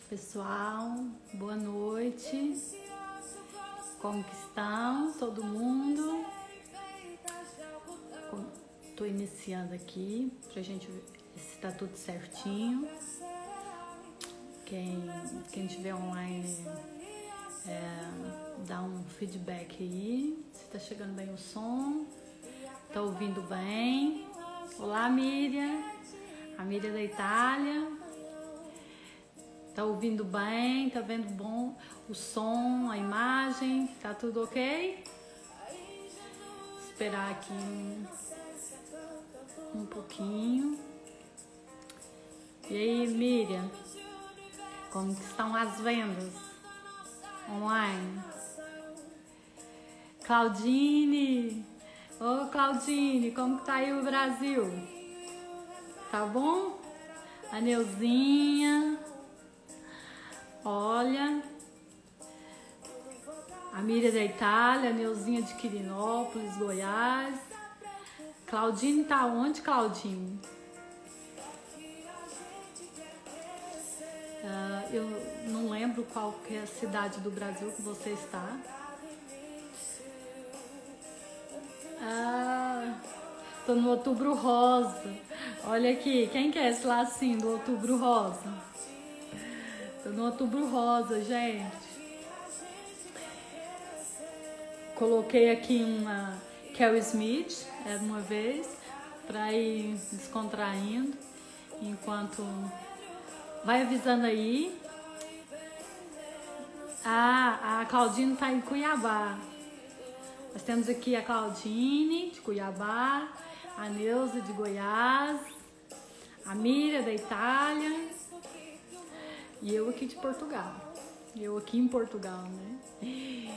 Pessoal, boa noite. Como que estão? Todo mundo? Tô iniciando aqui pra gente ver se tá tudo certinho. Quem estiver online, dá um feedback aí. Se tá chegando bem o som, tá ouvindo bem. Olá, Miriam. A Miriam da Itália. Tá ouvindo bem? Tá vendo bom o som, a imagem? Tá tudo ok? Esperar aqui um pouquinho. E aí, Miriam? Como que estão as vendas online? Claudine! Ô, Claudine, como que tá aí o Brasil? Tá bom? A Neuzinha. Olha, a Miriam da Itália, a Neuzinha de Quirinópolis, Goiás. Claudine tá onde, Claudine? Eu não lembro qual que é a cidade do Brasil que você está. Tô no Outubro Rosa. Olha aqui, quem quer esse lacinho do Outubro Rosa? Tô no Outubro Rosa, gente. Coloquei aqui uma Kelly Smith, uma vez, pra ir descontraindo. Enquanto vai avisando aí. A Claudine tá em Cuiabá. Nós temos aqui a Claudine de Cuiabá, a Neuza de Goiás, a Miriam da Itália. E eu aqui de Portugal. Eu aqui em Portugal, né? E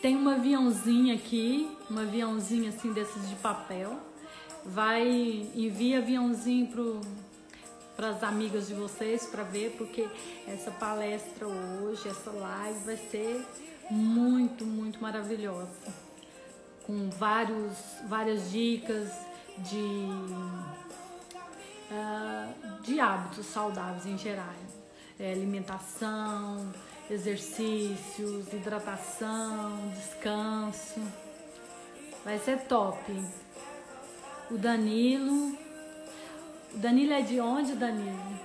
tem um aviãozinho aqui, um aviãozinho assim desses de papel. Envia aviãozinho para as amigas de vocês para ver, porque essa palestra hoje, essa live vai ser muito, muito maravilhosa. Com várias dicas de hábitos saudáveis em geral, alimentação, exercícios, hidratação, descanso. Vai ser top. O Danilo é de onde, Danilo?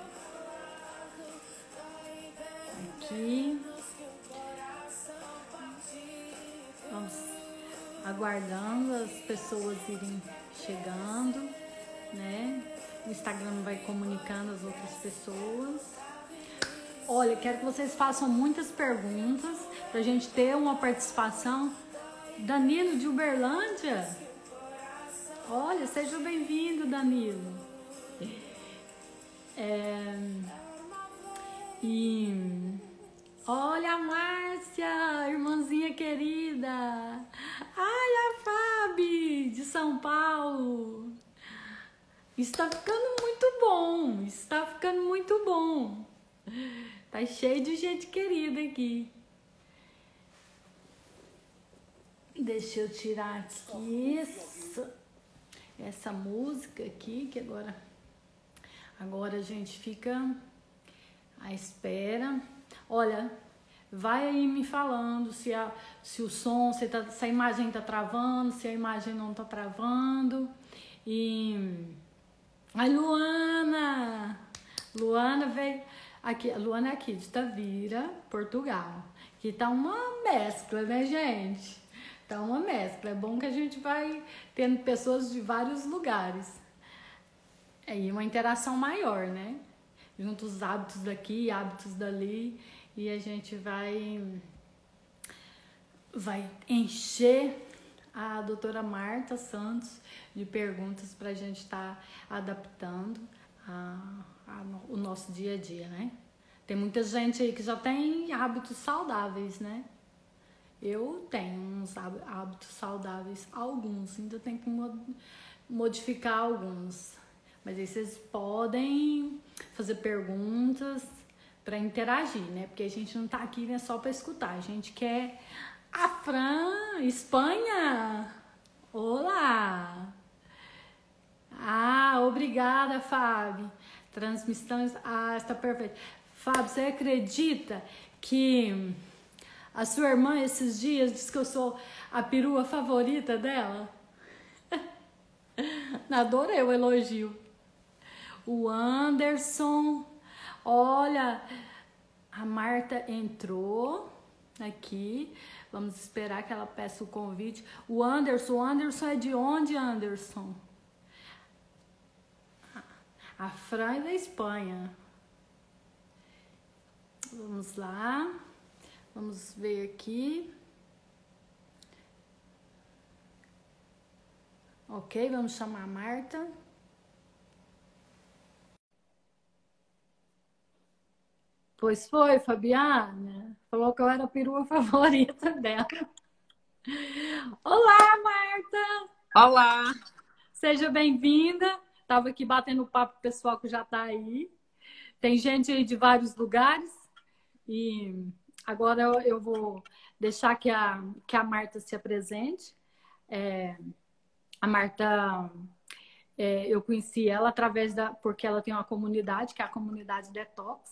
Aqui. Vamos aguardando as pessoas irem chegando, né? O Instagram vai comunicando as outras pessoas. Olha, quero que vocês façam muitas perguntas pra gente ter uma participação. Danilo de Uberlândia. Olha, seja bem-vindo, Danilo. Olha a Márcia, irmãzinha querida. Ai, a Fabi de São Paulo. Está ficando muito bom, está ficando muito bom. Tá cheio de gente querida aqui. Deixa eu tirar aqui essa música aqui, que agora a gente fica à espera. Olha, vai aí me falando se o som, se a imagem tá travando, se a imagem não tá travando. A Luana veio aqui, a Luana é aqui de Tavira, Portugal. Aqui tá uma mescla, né, gente? Tá uma mescla. É bom que a gente vai tendo pessoas de vários lugares. Aí uma interação maior, né? Junto os hábitos daqui, hábitos dali, e a gente vai encher a doutora Marta Santos de perguntas para a gente estar adaptando o nosso dia a dia, né? Tem muita gente aí que já tem hábitos saudáveis, né? Eu tenho uns hábitos saudáveis, alguns, ainda tenho que modificar alguns. Mas aí vocês podem fazer perguntas para interagir, né? Porque a gente não tá aqui, né, só para escutar, a gente quer... A Fran, Espanha! Olá! Obrigada, Fábio. Transmissão está perfeita. Fábio, você acredita que a sua irmã esses dias disse que eu sou a perua favorita dela? Adorei o elogio. O Anderson, olha, a Marta entrou aqui. Vamos esperar que ela peça o convite. O Anderson é de onde, Anderson? A Fran é da Espanha. Vamos lá. Vamos ver aqui. Ok, vamos chamar a Marta. Pois foi, Fabiana. Falou que eu era a perua favorita dela. Olá, Marta! Olá! Seja bem-vinda. Estava aqui batendo papo com o pessoal que já está aí. Tem gente aí de vários lugares. E agora eu vou deixar que a Marta se apresente. A Marta, eu conheci ela porque ela tem uma comunidade, que é a comunidade Detox.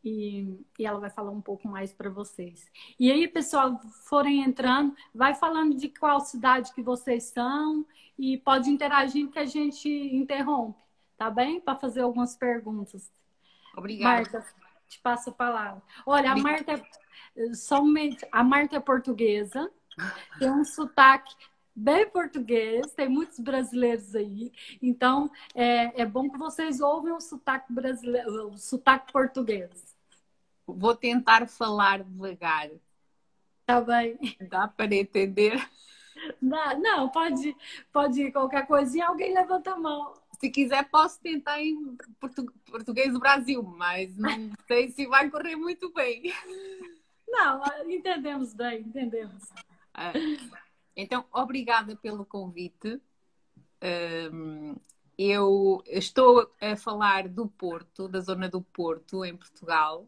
E ela vai falar um pouco mais para vocês. E aí, pessoal, forem entrando, vai falando de qual cidade que vocês são e pode interagir que a gente interrompe, tá bem? Para fazer algumas perguntas. Obrigada. Marta, te passo a palavra. Olha, a Marta é portuguesa, tem um sotaque bem português, tem muitos brasileiros aí, então é bom que vocês ouvem o sotaque brasileiro, o sotaque português. Vou tentar falar devagar. Tá bem? Dá para entender? Não, pode ir qualquer coisinha, alguém levanta a mão. Se quiser, posso tentar em português do Brasil, mas não sei se vai correr muito bem. Não, entendemos bem, entendemos. Então, obrigada pelo convite. Eu estou a falar do Porto, da zona do Porto, em Portugal.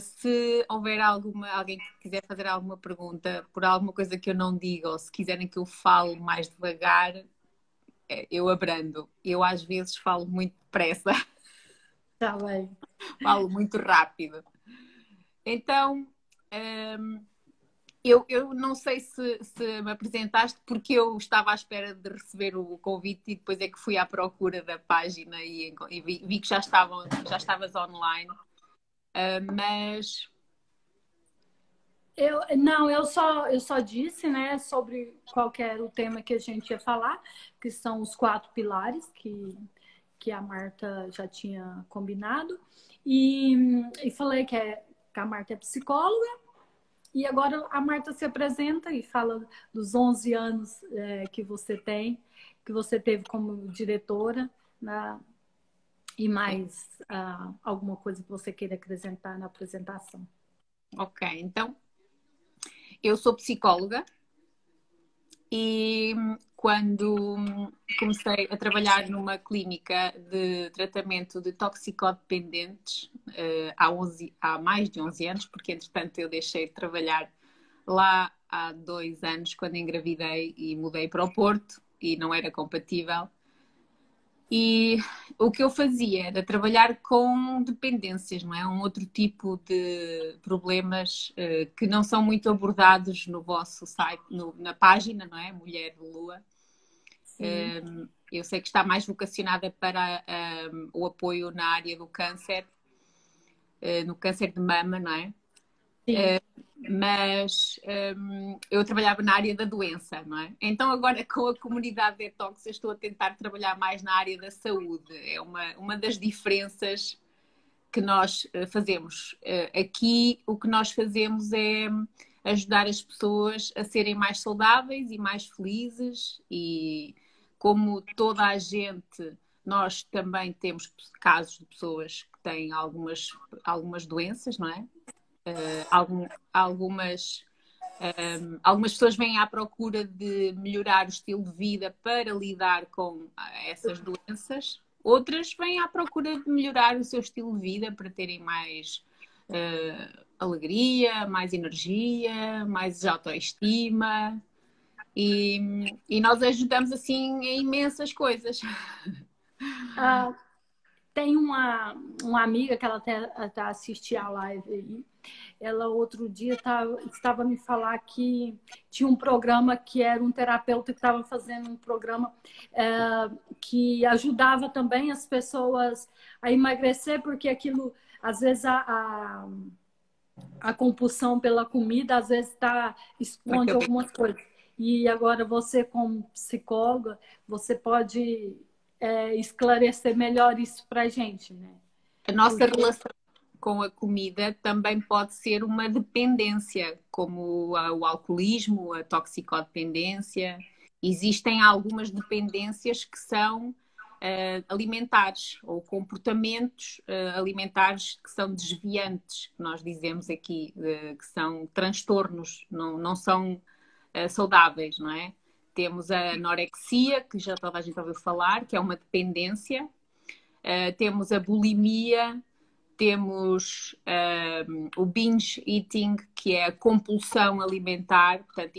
Se houver alguém que quiser fazer alguma pergunta por alguma coisa que eu não diga ou se quiserem que eu fale mais devagar, eu abrando. Eu às vezes falo muito depressa. Tá bem. Falo muito rápido. Então, eu não sei se me apresentaste porque eu estava à espera de receber o convite e depois é que fui à procura da página e vi que já estavas online. Mas eu só disse, né, sobre qual que era o tema que a gente ia falar, que são os 4 pilares que a Marta já tinha combinado. E falei que a Marta é psicóloga. E agora a Marta se apresenta e fala dos 11 anos que você tem, que você teve como diretora, né? E mais alguma coisa que você queira acrescentar na apresentação. ok, então eu sou psicóloga e quando comecei a trabalhar numa clínica de tratamento de toxicodependentes há mais de 11 anos, porque entretanto eu deixei de trabalhar lá há 2 anos quando engravidei e mudei para o Porto e não era compatível. E o que eu fazia era trabalhar com dependências, não é? Um outro tipo de problemas que não são muito abordados no vosso site, na página, não é? Mulher de Lua. Eu sei que está mais vocacionada para o apoio na área do câncer, no câncer de mama, não é? Mas eu trabalhava na área da doença, não é? Então agora com a comunidade Detox eu estou a tentar trabalhar mais na área da saúde. É uma das diferenças que nós fazemos. Aqui o que nós fazemos é ajudar as pessoas a serem mais saudáveis e mais felizes e como toda a gente, nós também temos casos de pessoas que têm algumas doenças, não é? Algumas pessoas vêm à procura de melhorar o estilo de vida para lidar com essas doenças. Outras vêm à procura de melhorar o seu estilo de vida para terem mais alegria, mais energia, mais autoestima. E nós ajudamos assim em imensas coisas. Tem uma amiga que ela até assistia a live aí. Ela outro dia estava me falar que tinha um programa que era um terapeuta que estava fazendo um programa que ajudava também as pessoas a emagrecer, porque aquilo, às vezes, a compulsão pela comida, às vezes na esconde cabeça. algumas coisas. E agora você, como psicóloga, você pode esclarecer melhor isso para a gente, né? A nossa Porque relação com a comida também pode ser uma dependência, como o alcoolismo, a toxicodependência. Existem algumas dependências que são alimentares ou comportamentos alimentares que são desviantes, que nós dizemos aqui, que são transtornos, não são saudáveis, não é? Temos a anorexia, que já toda a gente ouviu falar, que é uma dependência. Temos a bulimia, temos o binge eating, que é a compulsão alimentar. Portanto,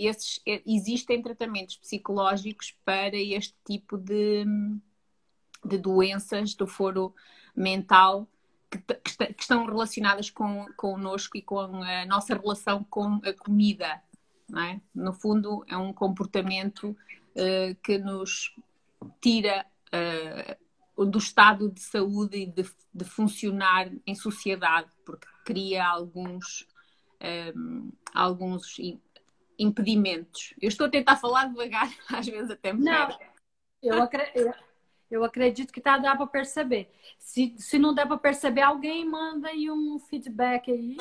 existem tratamentos psicológicos para este tipo de doenças do foro mental que estão relacionadas connosco e com a nossa relação com a comida. Não é? No fundo, é um comportamento que nos tira do estado de saúde e de funcionar em sociedade, porque cria alguns impedimentos. Eu estou a tentar falar devagar, às vezes até me não, pego. eu acredito que dá para perceber. Se não der para perceber, alguém manda aí um feedback aí,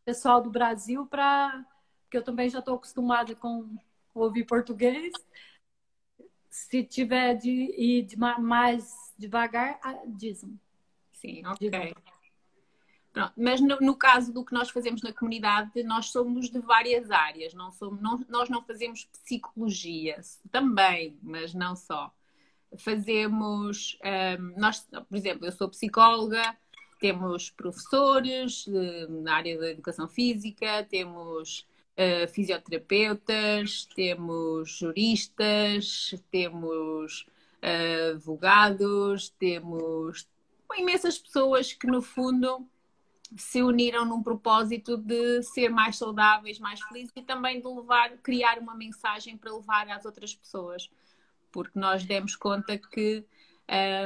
pessoal do Brasil, porque eu também já estou acostumada com ouvir português. Se tiver de ir mais devagar, dizem. Sim, Digam. ok. Pronto. Mas no caso do que nós fazemos na comunidade, nós somos de várias áreas. Nós não fazemos psicologia também, mas não só. Fazemos, por exemplo, eu sou psicóloga, temos professores na área da educação física, temos fisioterapeutas, temos juristas, temos advogados, temos imensas pessoas que, no fundo, se uniram num propósito de ser mais saudáveis, mais felizes e também de criar uma mensagem para levar às outras pessoas. Porque nós demos conta que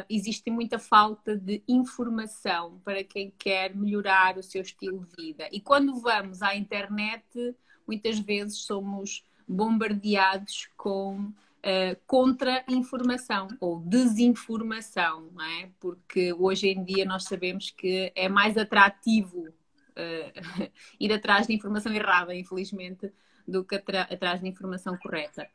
existe muita falta de informação para quem quer melhorar o seu estilo de vida. E quando vamos à internet, muitas vezes somos bombardeados com contra-informação ou desinformação, não é? Porque hoje em dia nós sabemos que é mais atrativo ir atrás de informação errada, infelizmente, do que atrás de informação correta.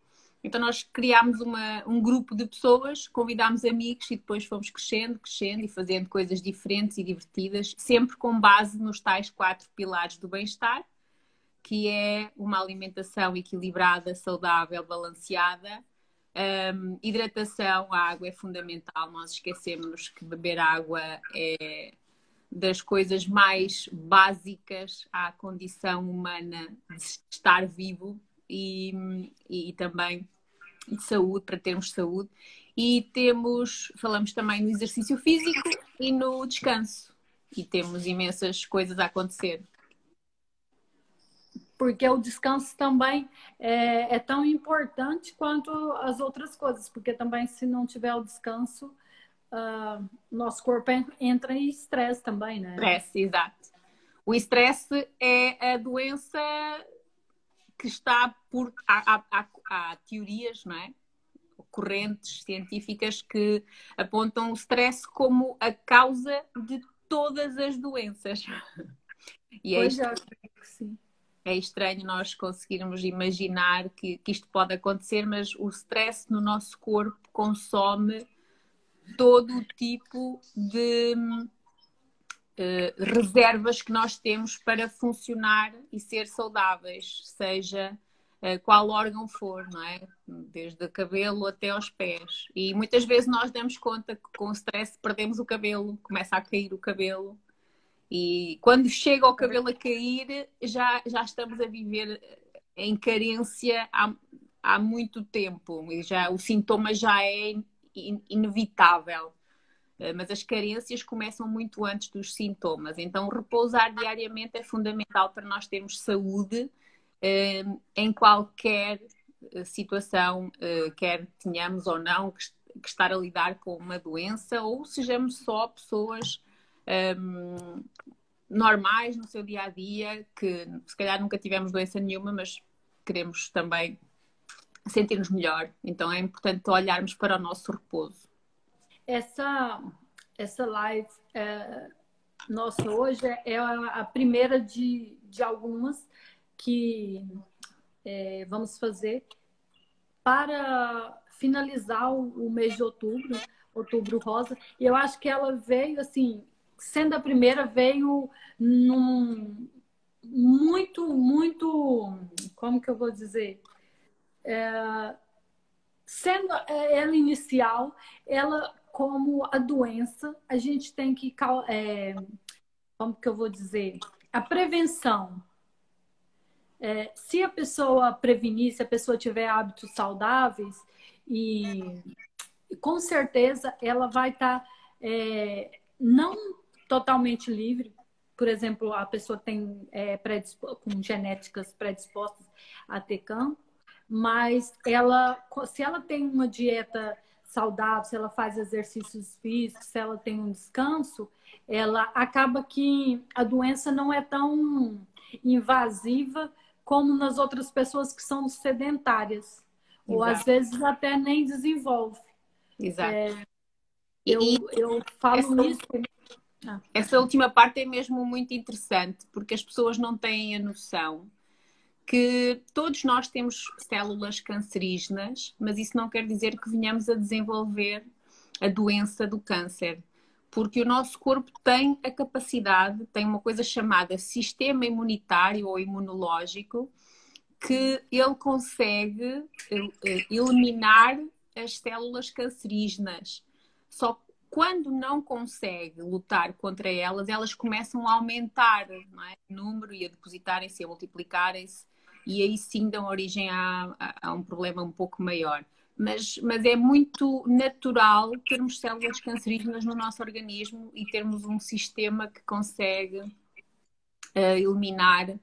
Então nós criámos um grupo de pessoas, convidámos amigos e depois fomos crescendo e fazendo coisas diferentes e divertidas, sempre com base nos tais 4 pilares do bem-estar, que é uma alimentação equilibrada, saudável, balanceada. Hidratação, a água é fundamental, nós esquecemos que beber água é das coisas mais básicas à condição humana de estar vivo e também de saúde, para termos saúde. E falamos também no exercício físico e no descanso. E temos imensas coisas a acontecer. Porque o descanso também é tão importante quanto as outras coisas, porque também se não tiver o descanso, nosso corpo entra em estresse também, né? Estresse, exato. O estresse é a doença que está por... Há teorias, não é? Correntes científicas que apontam o stress como a causa de todas as doenças. E pois é, que sim. É estranho nós conseguirmos imaginar que isto pode acontecer, mas o stress no nosso corpo consome todo o tipo de reservas que nós temos para funcionar e ser saudáveis, seja qual órgão for, não é? Desde o cabelo até aos pés. E muitas vezes nós damos conta que com o stress perdemos o cabelo, começa a cair o cabelo. E quando chega o cabelo a cair, já estamos a viver em carência há muito tempo. E o sintoma já é inevitável. Mas as carências começam muito antes dos sintomas. Então, repousar diariamente é fundamental para nós termos saúde em qualquer situação, quer tenhamos ou não que estar a lidar com uma doença ou sejamos só pessoas normais no seu dia a dia, que se calhar nunca tivemos doença nenhuma, mas queremos também sentir-nos melhor. Então é importante olharmos para o nosso repouso. Essa live nossa hoje é a primeira de algumas que vamos fazer para finalizar o mês de outubro rosa. E eu acho que ela veio, assim, sendo a primeira, veio num muito, como que eu vou dizer? Sendo ela inicial, ela como a doença, a gente tem que, como que eu vou dizer? A prevenção. Se a pessoa prevenir, se a pessoa tiver hábitos saudáveis, e com certeza ela vai estar não totalmente livre. Por exemplo, a pessoa tem com genéticas predispostas a ter cancro, mas se ela tem uma dieta saudável, se ela faz exercícios físicos, se ela tem um descanso, ela acaba que a doença não é tão invasiva como nas outras pessoas que são sedentárias. Ou às vezes até nem desenvolve. Exato. Eu falo isso. Essa última parte é mesmo muito interessante, porque as pessoas não têm a noção que todos nós temos células cancerígenas, mas isso não quer dizer que venhamos a desenvolver a doença do câncer. Porque o nosso corpo tem a capacidade, tem uma coisa chamada sistema imunitário ou imunológico, que ele consegue eliminar as células cancerígenas. Só quando não consegue lutar contra elas, elas começam a aumentar, não é? O número e a depositarem-se, a multiplicarem-se, e aí sim dão origem a um problema um pouco maior. Mas é muito natural termos células cancerígenas no nosso organismo e termos um sistema que consegue eliminar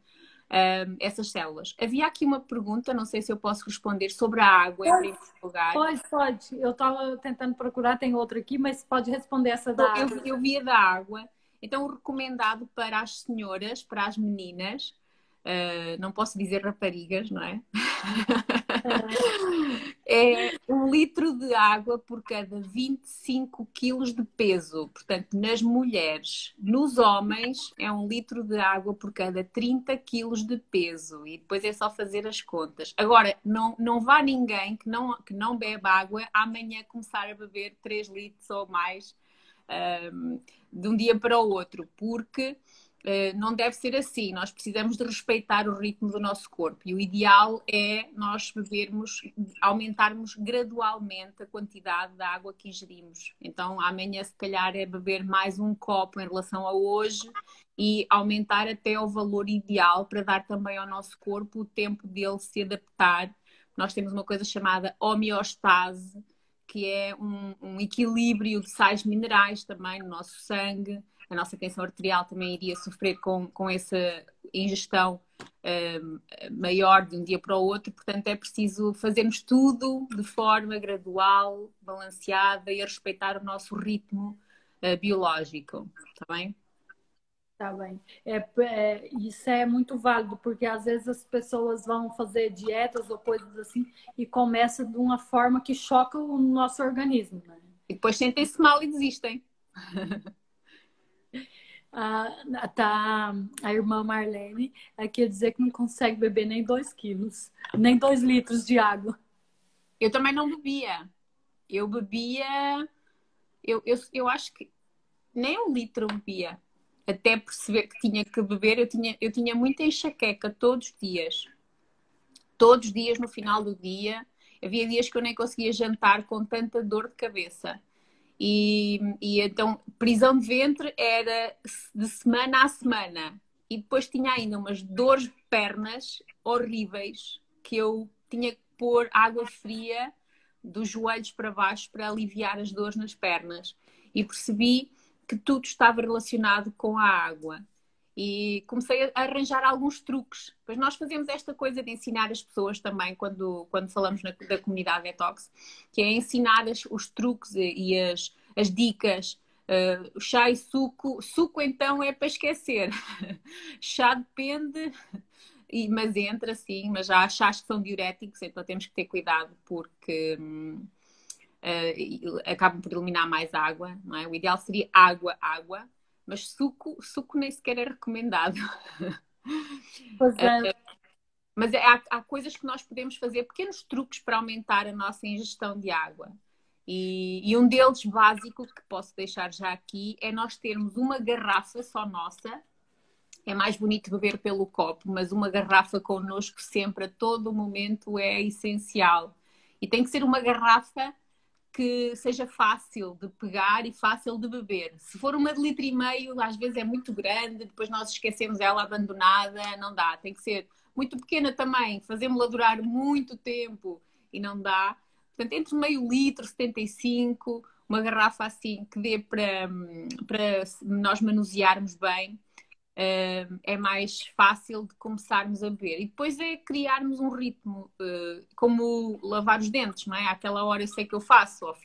essas células. Havia aqui uma pergunta, não sei se eu posso responder, sobre a água, em primeiro lugar. Pode. Eu estava tentando procurar, tem outra aqui, mas pode responder essa da água. Eu vi a da água. Então, o recomendado para as senhoras, para as meninas, não posso dizer raparigas, não é? É 1 litro de água por cada 25 quilos de peso. Portanto, nas mulheres. Nos homens, é 1 litro de água por cada 30 quilos de peso. E depois é só fazer as contas. Agora, não vá ninguém que não bebe água amanhã começar a beber 3 litros ou mais de um dia para o outro. Porque não deve ser assim. Nós precisamos de respeitar o ritmo do nosso corpo. E o ideal é nós aumentarmos gradualmente a quantidade de água que ingerimos. Então, amanhã, se calhar, é beber mais 1 copo em relação a hoje e aumentar até ao valor ideal para dar também ao nosso corpo o tempo dele se adaptar. Nós temos uma coisa chamada homeostase, que é um equilíbrio de sais minerais também no nosso sangue. A nossa tensão arterial também iria sofrer com essa ingestão maior de um dia para o outro. Portanto, é preciso fazermos tudo de forma gradual, balanceada e a respeitar o nosso ritmo biológico. Está bem? Tá bem. Isso é muito válido, porque às vezes as pessoas vão fazer dietas ou coisas assim e começa de uma forma que choca o nosso organismo, né? E depois sentem-se mal e desistem. Tá a irmã Marlene aqui a dizer que não consegue beber nem 2 quilos, nem 2 litros de água. Eu também não bebia. Eu bebia... Eu acho que nem 1 litro eu bebia. Até perceber que tinha que beber, eu tinha muita enxaqueca todos os dias. Todos os dias, no final do dia. Havia dias que eu nem conseguia jantar com tanta dor de cabeça. E então, prisão de ventre era de semana a semana. E depois tinha ainda umas dores de pernas horríveis, que eu tinha que pôr água fria dos joelhos para baixo para aliviar as dores nas pernas. e percebi que tudo estava relacionado com a água. E comecei a arranjar alguns truques. Pois nós fazemos esta coisa de ensinar as pessoas também, quando falamos da comunidade Detox, que é ensinar os truques e as dicas. Chá e suco. Suco, então, é para esquecer. Chá depende, mas entra, sim. Mas já há chás que são diuréticos, então temos que ter cuidado, porque acabam por eliminar mais água, não é? O ideal seria água, mas suco nem sequer é recomendado. Pois é. Mas há coisas que nós podemos fazer, pequenos truques para aumentar a nossa ingestão de água. E um deles básico, que posso deixar já aqui, é nós termos uma garrafa só nossa. É mais bonito beber pelo copo, mas uma garrafa connosco sempre, a todo momento, é essencial. E tem que ser uma garrafa que seja fácil de pegar e fácil de beber. Se for uma de litro e meio, às vezes é muito grande, depois nós esquecemos ela abandonada, não dá. Tem que ser muito pequena também, fazemos-la durar muito tempo e não dá. Portanto, entre meio litro, 75, uma garrafa assim que dê para nós manusearmos bem, é mais fácil de começarmos a beber. E depois é criarmos um ritmo, como lavar os dentes, não é? Àquela hora eu sei que eu faço, ao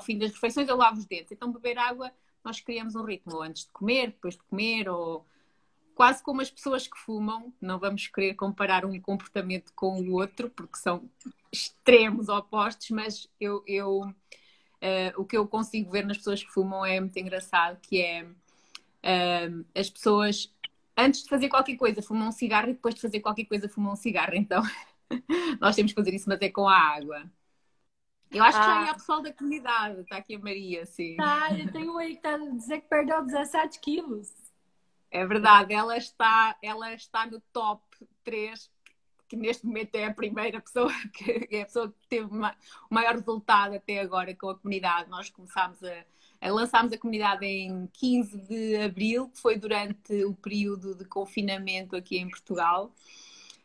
fim das refeições eu lavo os dentes. Então beber água, nós criamos um ritmo, ou antes de comer, depois de comer, ou quase como as pessoas que fumam. Não vamos querer comparar um comportamento com o outro, porque são extremos opostos, mas o que eu consigo ver nas pessoas que fumam é muito engraçado, que é as pessoas, antes de fazer qualquer coisa, fumam um cigarro, e depois de fazer qualquer coisa, fumam um cigarro. Então, nós temos que fazer isso, mas é com a água. Eu acho que já é o pessoal da comunidade. Está aqui a Maria, sim. Tá, eu tenho aí que tá dizer que perdeu 17 quilos. É verdade, ela está no top 3, que neste momento é a primeira pessoa é a pessoa que teve o maior resultado até agora com a comunidade. Nós lançámos a comunidade em 15 de abril, que foi durante o período de confinamento aqui em Portugal.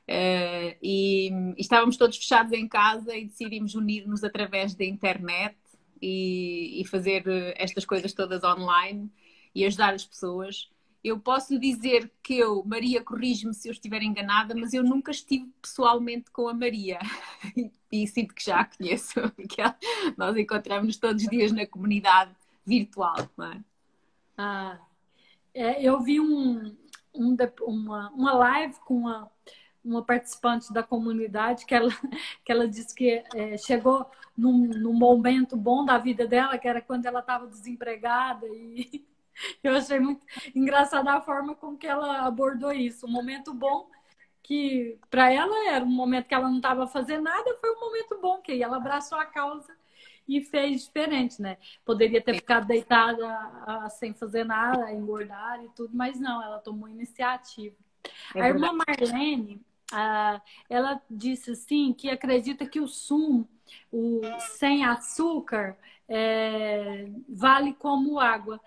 E estávamos todos fechados em casa e decidimos unir-nos através da internet e fazer estas coisas todas online e ajudar as pessoas. Eu posso dizer que Maria, corrige-me se eu estiver enganada, mas eu nunca estive pessoalmente com a Maria. E sinto que já a conheço, porque nós encontramos-nos todos os dias na comunidade virtual, não é? Eu vi uma live com uma participante da comunidade que ela disse que chegou num momento bom da vida dela, que era quando ela estava desempregada, e eu achei muito engraçada a forma com que ela abordou isso. Um momento bom que para ela era um momento que ela não estava fazendo nada, foi um momento bom que ela abraçou a causa e fez diferente, né? Poderia ter ficado deitada sem fazer nada, engordar e tudo, mas não, ela tomou iniciativa. A irmã Marlene, ela disse assim que acredita que o sumo, sem açúcar, vale como água.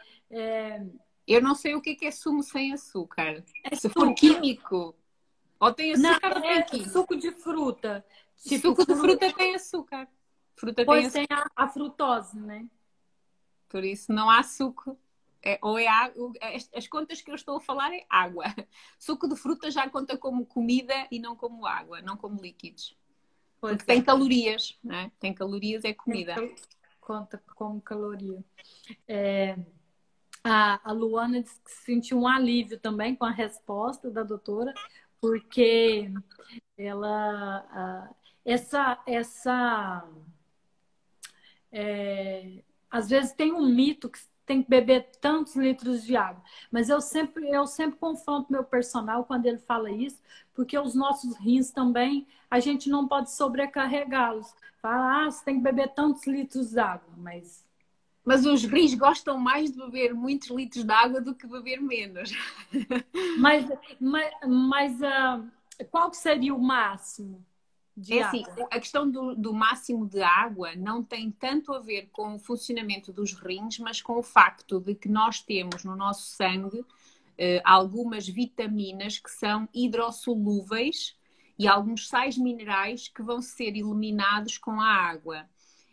Eu não sei o que é sumo sem açúcar. Se for químico, ou tem açúcar ou tem químico. Suco de fruta. Tipo, suco de fruta tem açúcar. Pois tem a frutose, né? Por isso não há suco. Ou é água. As contas que eu estou a falar é água. Suco de fruta já conta como comida e não como água, não como líquidos. Porque tem calorias, né? Tem calorias, é comida. Conta como caloria. A Luana disse que sentiu um alívio também com a resposta da doutora, porque ela às vezes tem um mito que tem que beber tantos litros de água, mas eu sempre confronto meu personal quando ele fala isso, porque os nossos rins também, a gente não pode sobrecarregá-los. Fala, você tem que beber tantos litros de água, mas os rins gostam mais de beber muitos litros de água do que beber menos. Mas qual que seria o máximo? Assim, a questão do máximo de água não tem tanto a ver com o funcionamento dos rins, mas com o facto de que nós temos no nosso sangue algumas vitaminas que são hidrossolúveis e alguns sais minerais que vão ser eliminados com a água.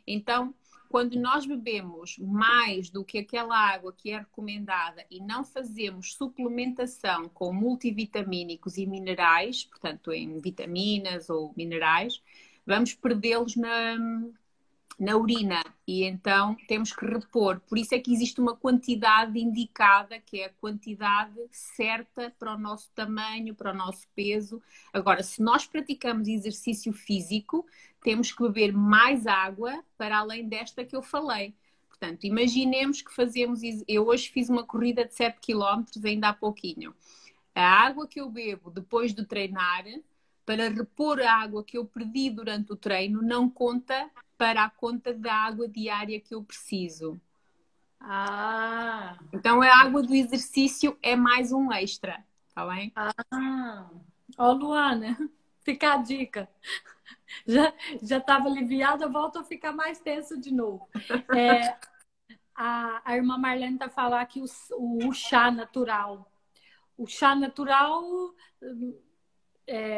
Então, quando nós bebemos mais do que aquela água que é recomendada e não fazemos suplementação com multivitamínicos e minerais, portanto em vitaminas ou minerais, vamos perdê-los na urina e então temos que repor. Por isso é que existe uma quantidade indicada, que é a quantidade certa para o nosso tamanho, para o nosso peso. Agora, se nós praticamos exercício físico, temos que beber mais água para além desta que eu falei. Portanto, imaginemos que fazemos... Eu hoje fiz uma corrida de 7 km ainda há pouquinho. A água que eu bebo depois de treinar, para repor a água que eu perdi durante o treino, não conta para a conta da água diária que eu preciso. Ah, Então a água do exercício é mais um extra, tá bem? ó, Luana, fica a dica. Já estava aliviada, volto a ficar mais tenso de novo. A irmã Marlene está falando aqui o chá natural. O chá natural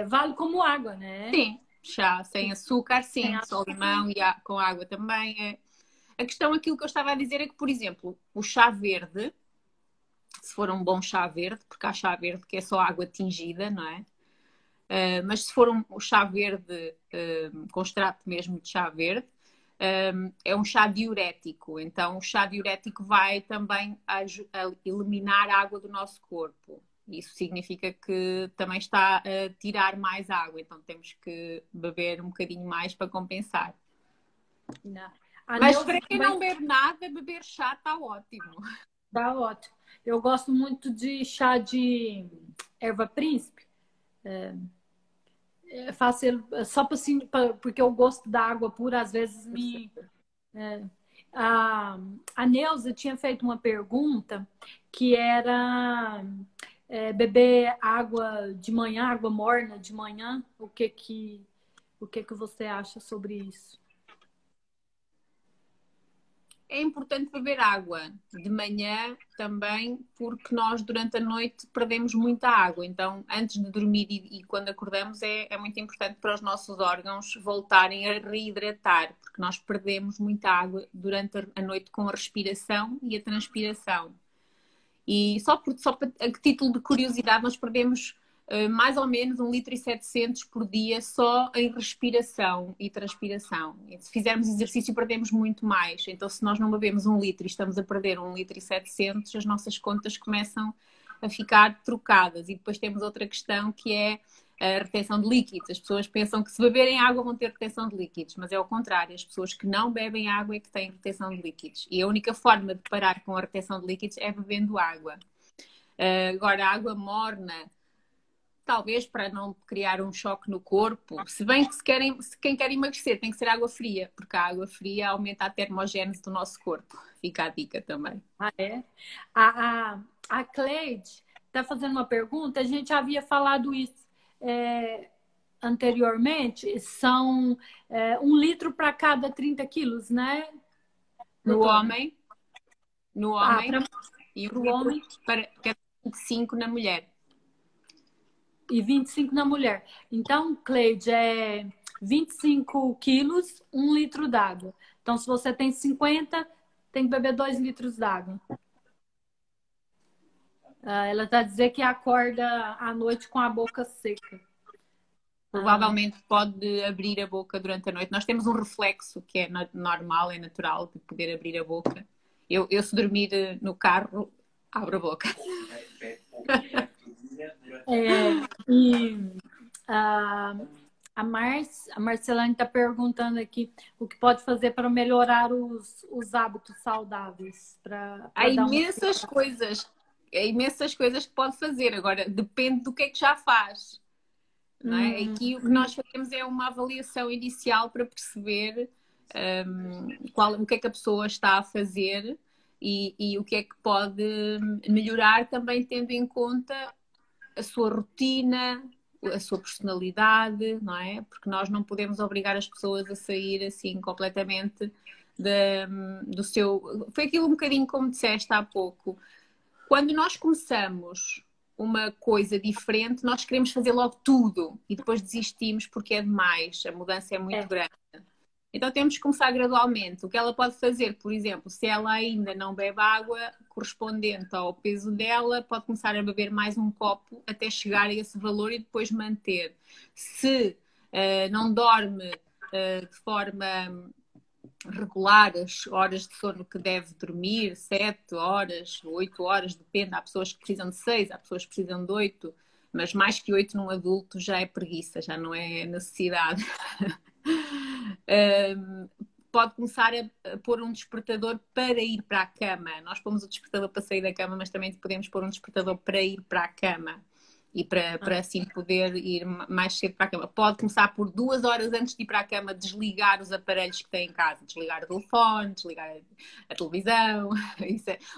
vale como água, né? Sim, chá sem açúcar, sim, Sem só açúcar. limão e com água também. A questão, aquilo que eu estava a dizer é que, por exemplo, o chá verde, se for um bom chá verde, porque há chá verde que é só água tingida, não é? Mas se for um chá verde com extrato mesmo de chá verde, é um chá diurético. Então, o chá diurético vai também a eliminar a água do nosso corpo. Isso significa que também está a tirar mais água. Então, temos que beber um bocadinho mais para compensar. Não. Mas para quem não bebe nada, beber chá está ótimo. Tá ótimo. Eu gosto muito de chá de erva príncipe. Faço ele só para assim, porque eu gosto da água pura, às vezes me. A Neuza tinha feito uma pergunta que era beber água de manhã, água morna de manhã. O que você acha sobre isso? É importante beber água de manhã também, porque nós durante a noite perdemos muita água. Então, antes de dormir e quando acordamos, é muito importante para os nossos órgãos voltarem a reidratar, porque nós perdemos muita água durante a noite com a respiração e a transpiração. E só a título de curiosidade, nós perdemos mais ou menos 1,7 litro por dia só em respiração e transpiração. E se fizermos exercício, perdemos muito mais. Então, se nós não bebemos 1 litro e estamos a perder 1,7 litro, as nossas contas começam a ficar trocadas. E depois temos outra questão que é a retenção de líquidos. As pessoas pensam que se beberem água vão ter retenção de líquidos, mas é ao contrário. As pessoas que não bebem água é que têm retenção de líquidos. E a única forma de parar com a retenção de líquidos é bebendo água. Agora, a água morna, talvez para não criar um choque no corpo, se bem que quem quer emagrecer tem que ser água fria, porque a água fria aumenta a termogénese do nosso corpo. Fica a dica também. Ah, é? A Cleide está fazendo uma pergunta, a gente havia falado isso anteriormente, são 1 litro para cada 30 quilos, né? No homem, e para o homem para 25 na mulher. E 25 na mulher. Então, Cleide, 25 quilos, 1 litro d'água. Então, se você tem 50, tem que beber 2 litros d'água. Ela está dizendo que acorda à noite com a boca seca. Provavelmente pode abrir a boca durante a noite. Nós temos um reflexo que é normal, é natural, de poder abrir a boca. Eu se dormir no carro, abro a boca. A Marcelane está perguntando aqui o que pode fazer para melhorar os hábitos saudáveis. Há imensas coisas que pode fazer. Agora, depende do que é que já faz. Não é? Aqui o que nós fazemos é uma avaliação inicial para perceber o que é que a pessoa está a fazer e o que é que pode melhorar, também tendo em conta a sua rotina, a sua personalidade, não é? Porque nós não podemos obrigar as pessoas a sair assim completamente do seu... Foi aquilo um bocadinho como disseste há pouco. Quando nós começamos uma coisa diferente, nós queremos fazer logo tudo e depois desistimos porque é demais, a mudança é muito grande. Então temos que começar gradualmente. O que ela pode fazer, por exemplo, se ela ainda não bebe água correspondente ao peso dela, pode começar a beber mais um copo até chegar a esse valor e depois manter. Se não dorme de forma regular as horas de sono que deve dormir, 7 horas, 8 horas, depende. Há pessoas que precisam de 6, há pessoas que precisam de 8, mas mais que 8 num adulto já é preguiça, já não é necessidade. Pode começar a pôr um despertador para ir para a cama. Nós pomos o despertador para sair da cama, mas também podemos pôr um despertador para ir para a cama. E para assim poder ir mais cedo para a cama. Pode começar por 2 horas antes de ir para a cama, desligar os aparelhos que tem em casa. Desligar o telefone, desligar a televisão.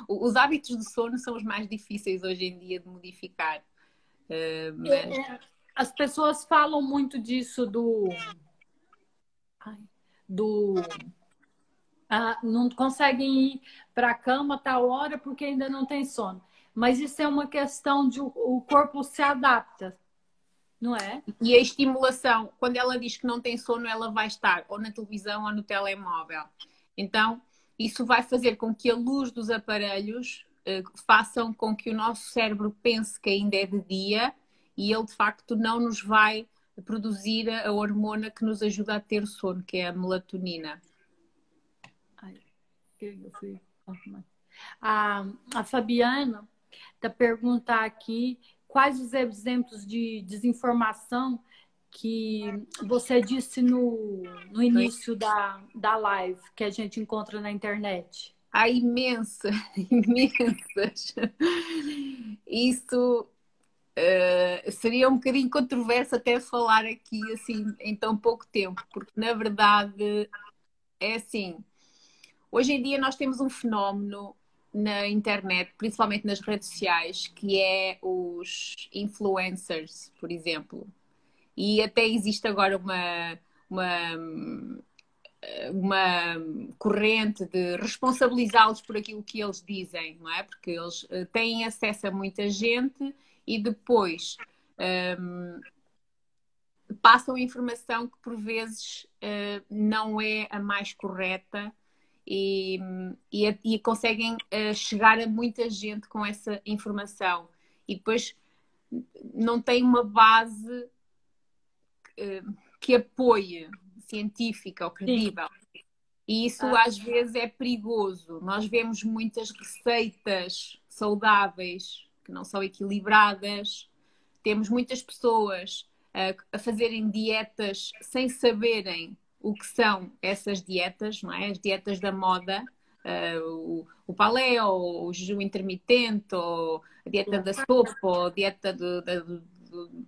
Os hábitos de sono são os mais difíceis hoje em dia de modificar. Mas... As pessoas falam muito disso não conseguem ir para a cama a tal hora porque ainda não tem sono. Mas isso é uma questão de o corpo se adapta, não é? E a estimulação, quando ela diz que não tem sono, ela vai estar ou na televisão ou no telemóvel. Então, isso vai fazer com que a luz dos aparelhos façam com que o nosso cérebro pense que ainda é de dia e ele, de facto, não nos vai produzir a hormona que nos ajuda a ter sono, que é a melatonina. A Fabiana está perguntando aqui quais os exemplos de desinformação que você disse no início da live que a gente encontra na internet. Há imensas. Isso seria um bocadinho controverso até falar aqui assim em tão pouco tempo, porque na verdade é assim, hoje em dia nós temos um fenómeno na internet, principalmente nas redes sociais, que é os influencers, por exemplo. E até existe agora uma corrente de responsabilizá-los por aquilo que eles dizem, não é? Porque eles têm acesso a muita gente e depois passam informação que por vezes não é a mais correta e conseguem chegar a muita gente com essa informação e depois não tem uma base que apoie científica ou credível. Sim. E isso às vezes é perigoso. Nós vemos muitas receitas saudáveis que não são equilibradas. Temos muitas pessoas a fazerem dietas sem saberem o que são essas dietas, não é? As dietas da moda, o paleo, o jejum intermitente, ou a dieta da sopa, ou a dieta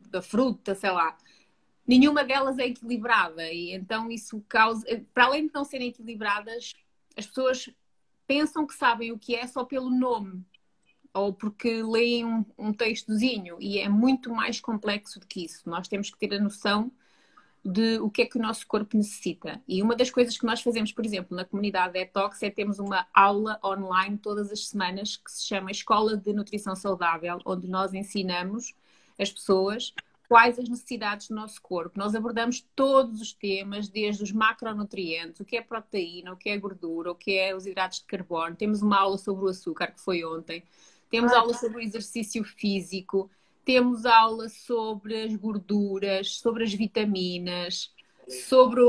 da fruta, sei lá. Nenhuma delas é equilibrada e então isso causa, para além de não serem equilibradas, as pessoas pensam que sabem o que é só pelo nome ou porque leem um textozinho e é muito mais complexo do que isso. Nós temos que ter a noção de o que é que o nosso corpo necessita. E uma das coisas que nós fazemos, por exemplo, na comunidade Detox é termos uma aula online todas as semanas que se chama Escola de Nutrição Saudável, onde nós ensinamos as pessoas quais as necessidades do nosso corpo. Nós abordamos todos os temas, desde os macronutrientes, o que é proteína, o que é gordura, o que é os hidratos de carbono. Temos uma aula sobre o açúcar, que foi ontem. Temos aula sobre o exercício físico. Temos aula sobre as gorduras, sobre as vitaminas, sobre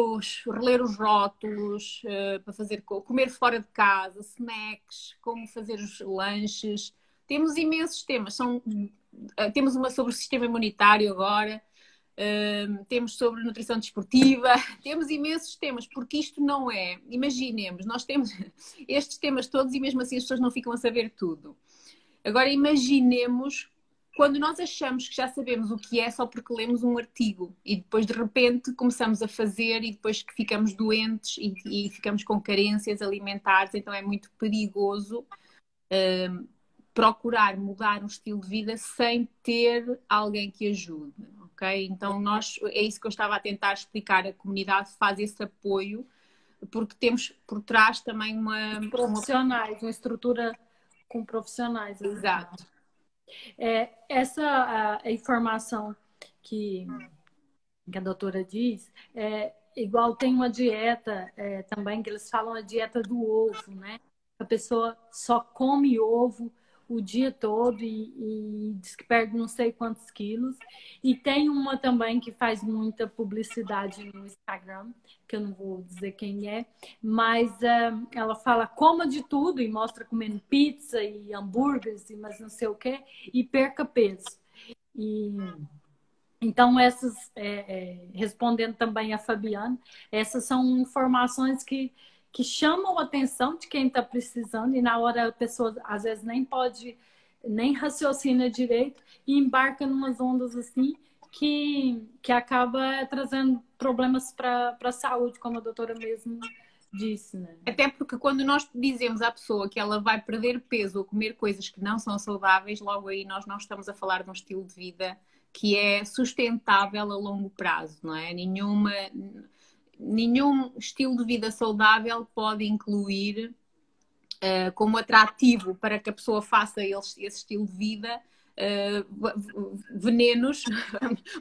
reler os rótulos, para fazer comer fora de casa, snacks, como fazer os lanches. Temos imensos temas. Temos uma sobre o sistema imunitário agora, temos sobre nutrição desportiva, temos imensos temas, porque isto não é, imaginemos, nós temos estes temas todos e mesmo assim as pessoas não ficam a saber tudo. Agora imaginemos quando nós achamos que já sabemos o que é só porque lemos um artigo e depois de repente começamos a fazer e depois que ficamos doentes e ficamos com carências alimentares, então é muito perigoso procurar mudar um estilo de vida sem ter alguém que ajude, ok? Então é isso que eu estava a tentar explicar, a comunidade faz esse apoio porque temos por trás também uma estrutura com profissionais. Exato. Essa a informação que a doutora diz igual tem uma dieta também, que eles falam a dieta do ovo, né? A pessoa só come ovo o dia todo e diz que perde não sei quantos quilos. E tem uma também que faz muita publicidade no Instagram, que eu não vou dizer quem é, mas ela fala coma de tudo e mostra comendo pizza e hambúrgueres e mas não sei o quê, e perca peso. E então, respondendo também a Fabiana, essas são informações que chamam a atenção de quem está precisando, e na hora a pessoa às vezes nem pode, nem raciocina direito, e embarca em umas ondas assim que acaba trazendo problemas para a saúde, como a doutora mesmo disse, né? Até porque quando nós dizemos à pessoa que ela vai perder peso ou comer coisas que não são saudáveis, logo aí nós não estamos a falar de um estilo de vida que é sustentável a longo prazo, não é? Nenhum estilo de vida saudável pode incluir como atrativo para que a pessoa faça esse estilo de vida venenos.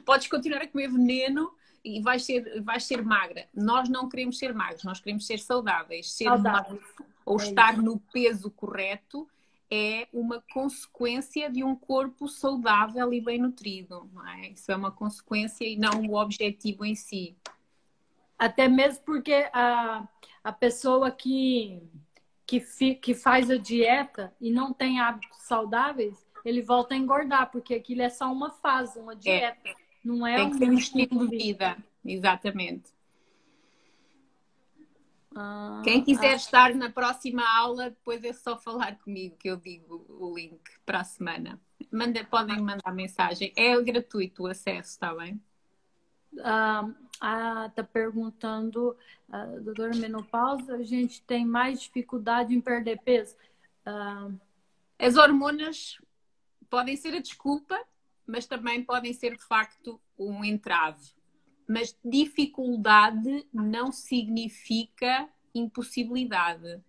Podes continuar a comer veneno e vais ser magra. Nós não queremos ser magros, nós queremos ser saudáveis. Ser magro ou estar no peso correto é uma consequência de um corpo saudável e bem nutrido, não é? Isso é uma consequência e não o objetivo em si. Até mesmo porque a pessoa que faz a dieta e não tem hábitos saudáveis, ele volta a engordar, porque aquilo é só uma fase, uma dieta. Não é tem que ser um estilo de vida. Exatamente. Quem quiser estar na próxima aula, depois é só falar comigo que eu digo o link para a semana. Podem mandar mensagem. É gratuito o acesso, está bem? Tá perguntando, doutora, menopausa, a gente tem mais dificuldade em perder peso? As hormonas podem ser a desculpa, mas também podem ser de facto um entrave. Mas dificuldade não significa impossibilidade.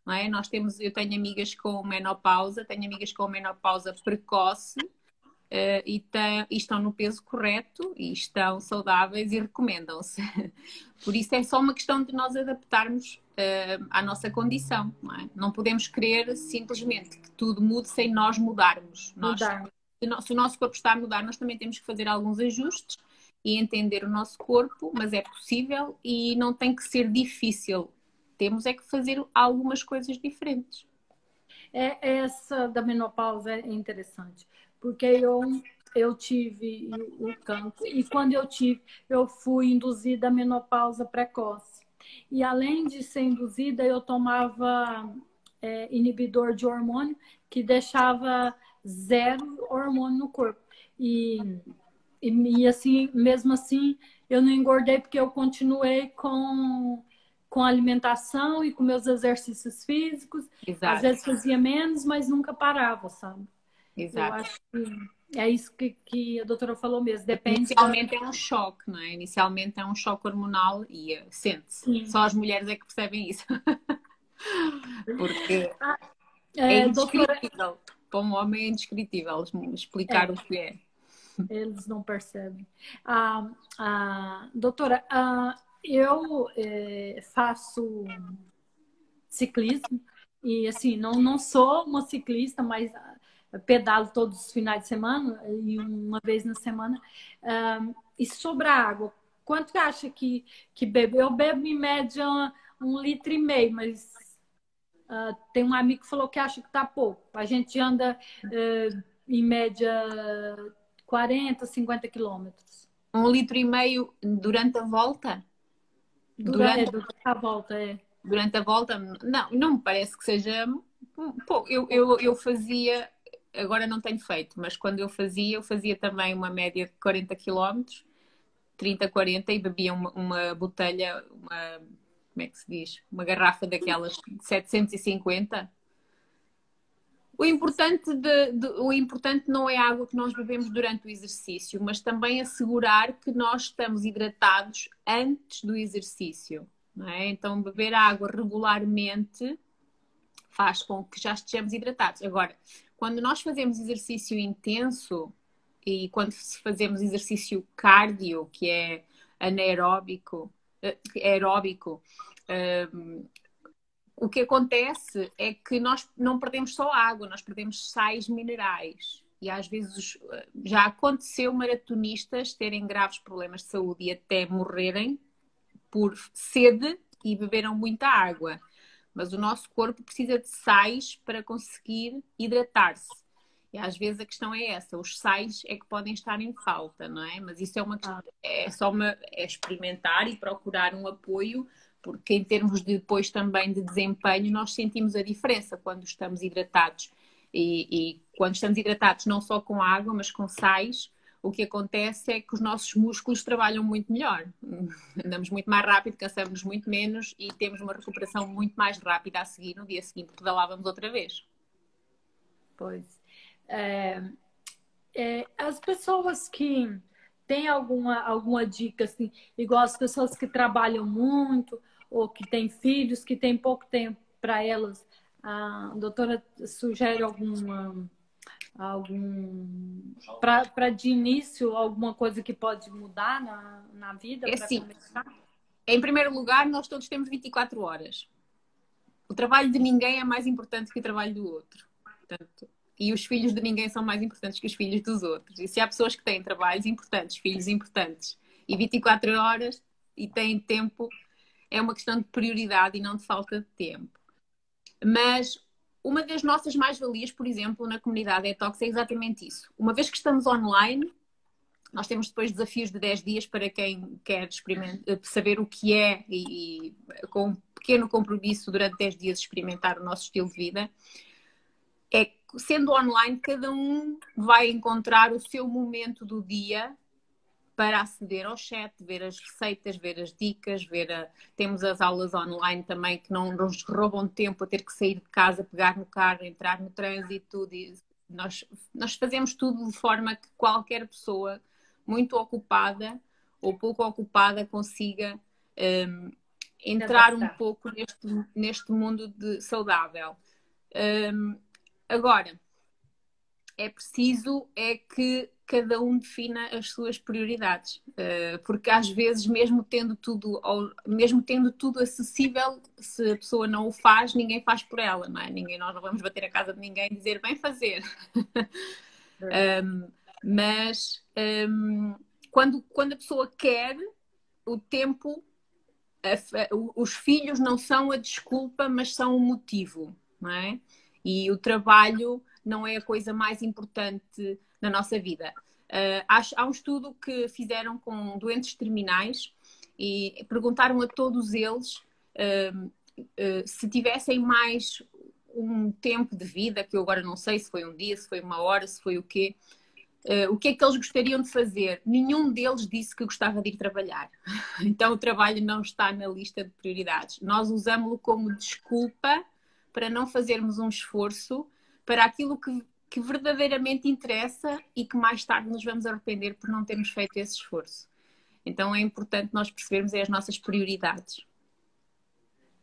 Não é? Eu tenho amigas com menopausa, precoce e estão no peso correto e estão saudáveis e recomendam-se. Por isso é só uma questão de nós adaptarmos à nossa condição. Não é? Não podemos querer simplesmente que tudo mude sem nós mudarmos. Se o nosso corpo está a mudar, nós também temos que fazer alguns ajustes e entender o nosso corpo, mas é possível e não tem que ser difícil. Temos é que fazer algumas coisas diferentes. Essa da menopausa é interessante, porque eu tive o cancro e quando eu fui induzida à menopausa precoce. E além de ser induzida, eu tomava inibidor de hormônio que deixava 0 hormônio no corpo. E assim, mesmo assim, eu não engordei porque eu continuei com a alimentação e com meus exercícios físicos. Exato. Às vezes fazia menos, mas nunca parava, sabe? Exato. Eu acho que é isso que a doutora falou mesmo. Depende. Inicialmente é um choque, não é? Inicialmente é um choque hormonal e sente-se. Só as mulheres é que percebem isso. Porque é indescritível. Doutora... Para um homem é indescritível explicar o que é. Eles não percebem. Doutora, eu faço ciclismo e assim, não sou uma ciclista, mas pedalo todos os finais de semana e uma vez na semana. E sobre a água, quanto que acha que bebe? Eu bebo em média 1,5 litro, mas tem um amigo que falou que acha que tá pouco. A gente anda em média 40, 50 quilômetros. 1,5 litro durante a volta? Durante a volta, Durante a volta? Não me parece que seja pouco. Eu fazia, agora não tenho feito, mas quando eu fazia também uma média de 40 quilômetros, 30, 40, e bebia uma botelha, como é que se diz? Uma garrafa daquelas de 750. O importante não é a água que nós bebemos durante o exercício, mas também assegurar que nós estamos hidratados antes do exercício. Não é? Então, beber água regularmente faz com que já estejamos hidratados. Agora, quando nós fazemos exercício intenso e quando fazemos exercício cardio, que é anaeróbico, aeróbico. O que acontece é que nós não perdemos só água, nós perdemos sais minerais. E às vezes já aconteceu maratonistas terem graves problemas de saúde e até morrerem por sede e beberam muita água. Mas o nosso corpo precisa de sais para conseguir hidratar-se. E às vezes a questão é essa, os sais é que podem estar em falta, não é? Mas isso é experimentar e procurar um apoio, porque em termos de, depois também de desempenho, nós sentimos a diferença quando estamos hidratados. E quando estamos hidratados não só com água, mas com sais, o que acontece é que os nossos músculos trabalham muito melhor. Andamos muito mais rápido, cansamos-nos muito menos e temos uma recuperação muito mais rápida a seguir. No dia seguinte pedalávamos outra vez. Pois. As pessoas que têm alguma dica, assim, igual as pessoas que trabalham muito ou que têm filhos, que têm pouco tempo para elas, a doutora sugere para de início alguma coisa que pode mudar na vida É para assim, começar? em primeiro lugar, nós todos temos 24 horas. O trabalho de ninguém é mais importante que o trabalho do outro. Portanto, e os filhos de ninguém são mais importantes que os filhos dos outros. E se há pessoas que têm trabalhos importantes, filhos importantes, e 24 horas e têm tempo, é uma questão de prioridade e não de falta de tempo. Mas uma das nossas mais-valias, por exemplo, na comunidade Detox é exatamente isso. Uma vez que estamos online, nós temos depois desafios de 10 dias para quem quer saber o que é e com um pequeno compromisso durante 10 dias experimentar o nosso estilo de vida. Sendo online, cada um vai encontrar o seu momento do dia para aceder ao chat, ver as receitas, ver as dicas, temos as aulas online também que não nos roubam tempo a ter que sair de casa, pegar no carro, entrar no trânsito. Nós fazemos tudo de forma que qualquer pessoa muito ocupada ou pouco ocupada consiga entrar um pouco neste mundo saudável. Agora, é preciso que cada um defina as suas prioridades, porque às vezes mesmo tendo tudo acessível, se a pessoa não o faz, ninguém faz por ela, não é? Nós não vamos bater a casa de ninguém e dizer bem fazer. Mas quando a pessoa quer, o tempo, os filhos não são a desculpa, mas são o motivo, não é? E o trabalho não é a coisa mais importante na nossa vida. Há um estudo que fizeram com doentes terminais e perguntaram a todos eles se tivessem mais um tempo de vida, que eu agora não sei se foi um dia, se foi uma hora, se foi o quê é que eles gostariam de fazer. Nenhum deles disse que gostava de ir trabalhar. Então o trabalho não está na lista de prioridades. Nós usamos-lo como desculpa para não fazermos um esforço para aquilo que verdadeiramente interessa e que mais tarde nos vamos arrepender por não termos feito esse esforço. Então é importante nós percebermos as nossas prioridades.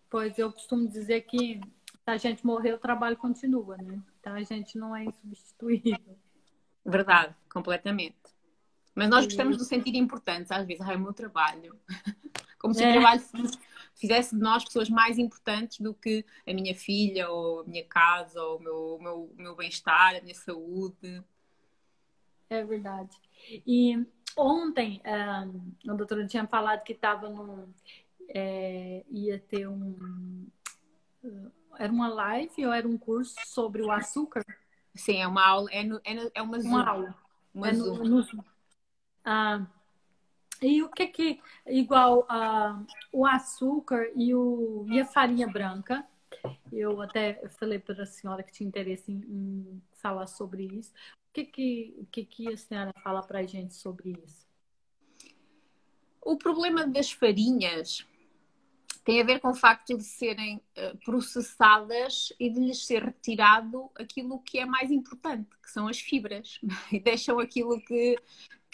Pois eu costumo dizer que se a gente morrer, o trabalho continua, né? Então a gente não é insubstituível. Verdade, completamente. Mas nós gostamos de nos sentir importantes, às vezes, o meu trabalho. Como se o trabalho fizesse de nós pessoas mais importantes do que a minha filha, ou a minha casa, ou o meu bem-estar, a minha saúde. É verdade. E ontem, a doutora tinha falado que estava ia ter era uma live ou era um curso sobre o açúcar? Sim, é uma aula, é uma Zoom. Aula. Uma Zoom. No Zoom. E o que igual o açúcar e a farinha branca? Eu até falei para a senhora que tinha interesse em falar sobre isso. O que a senhora fala para a gente sobre isso? O problema das farinhas tem a ver com o facto de serem processadas e de lhes ser retirado aquilo que é mais importante, que são as fibras. E deixam aquilo que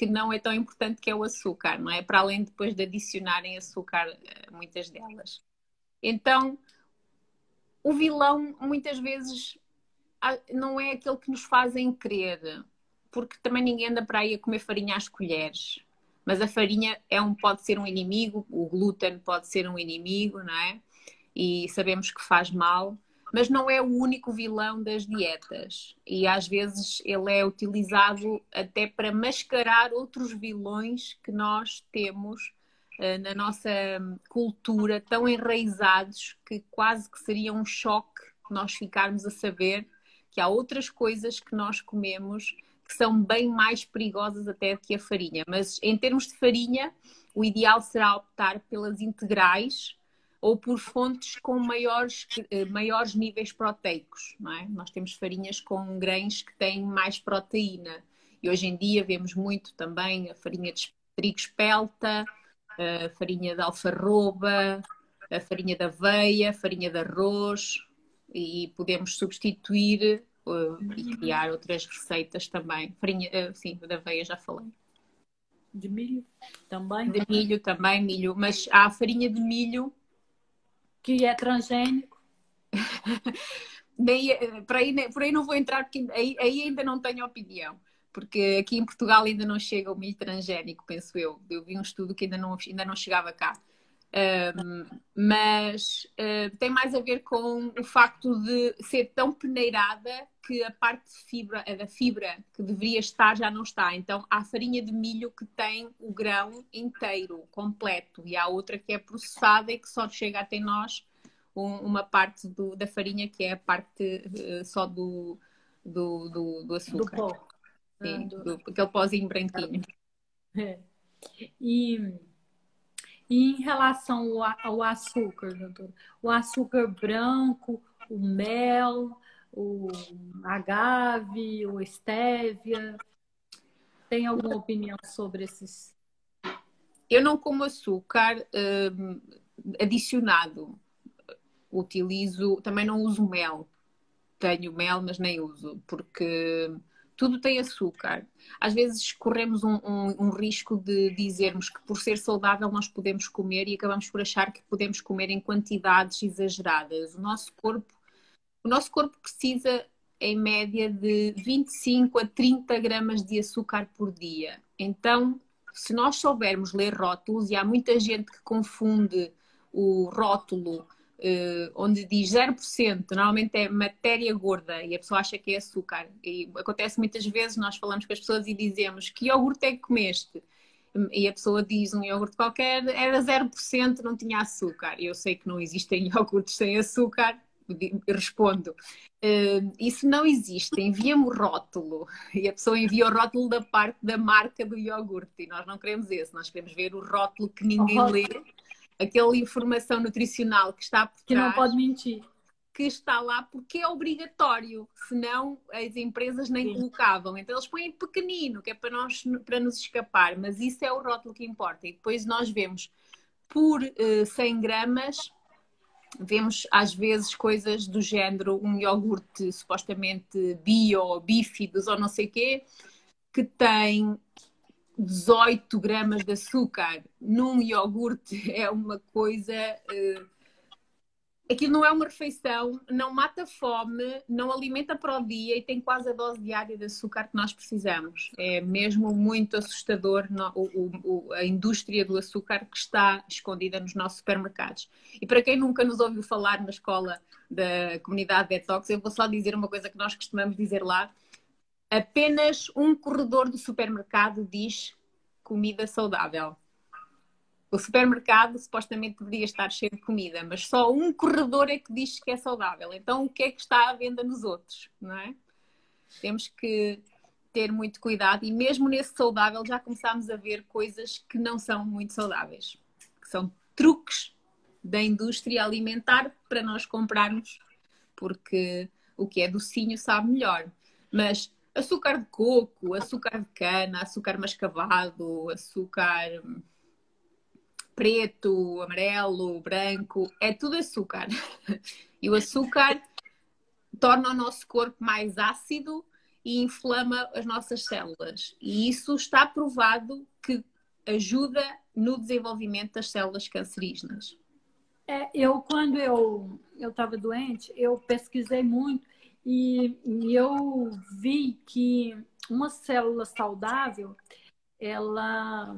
não é tão importante, que é o açúcar, não é? Para além depois de adicionarem açúcar, muitas delas. Então, o vilão muitas vezes não é aquele que nos fazem crer, porque também ninguém anda para aí a comer farinha às colheres. mas a farinha pode ser um inimigo, o glúten pode ser um inimigo, não é? E sabemos que faz mal, mas não é o único vilão das dietas. E às vezes ele é utilizado até para mascarar outros vilões que nós temos na nossa cultura, tão enraizados que quase que seria um choque nós ficarmos a saber que há outras coisas que nós comemos que são bem mais perigosas até que a farinha. Mas em termos de farinha, o ideal será optar pelas integrais ou por fontes com maiores níveis proteicos, não é? Nós temos farinhas com grãos que têm mais proteína. E hoje em dia vemos muito também a farinha de trigo espelta, a farinha de alfarroba, a farinha de aveia, a farinha de arroz, e podemos substituir e criar outras receitas também. Farinha, sim, da aveia já falei. De milho também? De milho também, milho. Mas há a farinha de milho que é transgênico. Por aí não vou entrar, porque aí ainda não tenho opinião. Porque aqui em Portugal ainda não chega o milho transgénico, penso eu. Eu vi um estudo que ainda não chegava cá. Mas tem mais a ver com o facto de ser tão peneirada que a parte da fibra que deveria estar já não está. Então há farinha de milho que tem o grão inteiro, completo, e há outra que é processada e que só chega até nós uma parte da farinha, que é a parte só do açúcar. Do pó. Sim, aquele pozinho branquinho. É. E em relação ao açúcar, doutor, o açúcar branco, o mel, o agave, o stevia, tem alguma opinião sobre esses? Eu não como açúcar adicionado. Também não uso mel. Tenho mel, mas nem uso, porque tudo tem açúcar. Às vezes corremos um risco de dizermos que por ser saudável nós podemos comer e acabamos por achar que podemos comer em quantidades exageradas. O nosso corpo precisa, em média, de 25 a 30 gramas de açúcar por dia. Então, se nós soubermos ler rótulos, e há muita gente que confunde o rótulo onde diz 0%, normalmente é matéria gorda e a pessoa acha que é açúcar. E acontece muitas vezes, nós falamos com as pessoas e dizemos: que iogurte é que comeste? E a pessoa diz um iogurte qualquer, era 0%, não tinha açúcar. Eu sei que não existem iogurtes sem açúcar. Respondo: isso não existe, envia-me o rótulo. E a pessoa envia o rótulo da parte da marca do iogurte e nós não queremos esse, nós queremos ver o rótulo que ninguém lê, aquela informação nutricional que está por trás, que não pode mentir, que está lá porque é obrigatório, senão as empresas nem colocavam. Então eles põem pequenino, que é para nos escapar, mas isso é o rótulo que importa. E depois nós vemos por 100 gramas, vemos às vezes coisas do género um iogurte supostamente bio, bífidos ou não sei o quê, que tem 18 gramas de açúcar num iogurte. É uma coisa... aquilo não é uma refeição, não mata fome, não alimenta para o dia e tem quase a dose diária de açúcar que nós precisamos. É mesmo muito assustador a indústria do açúcar que está escondida nos nossos supermercados. E para quem nunca nos ouviu falar na escola da comunidade Detox, eu vou só dizer uma coisa que nós costumamos dizer lá. Apenas um corredor do supermercado diz comida saudável. O supermercado supostamente deveria estar cheio de comida, mas só um corredor é que diz que é saudável. Então o que é que está à venda nos outros, não é? Temos que ter muito cuidado e mesmo nesse saudável já começámos a ver coisas que não são muito saudáveis, que são truques da indústria alimentar para nós comprarmos, porque o que é docinho sabe melhor. Mas açúcar de coco, açúcar de cana, açúcar mascavado, açúcar preto, amarelo, branco, é tudo açúcar. E o açúcar torna o nosso corpo mais ácido e inflama as nossas células. E isso está provado que ajuda no desenvolvimento das células cancerígenas. Quando eu estava doente, eu pesquisei muito e eu vi que uma célula saudável, ela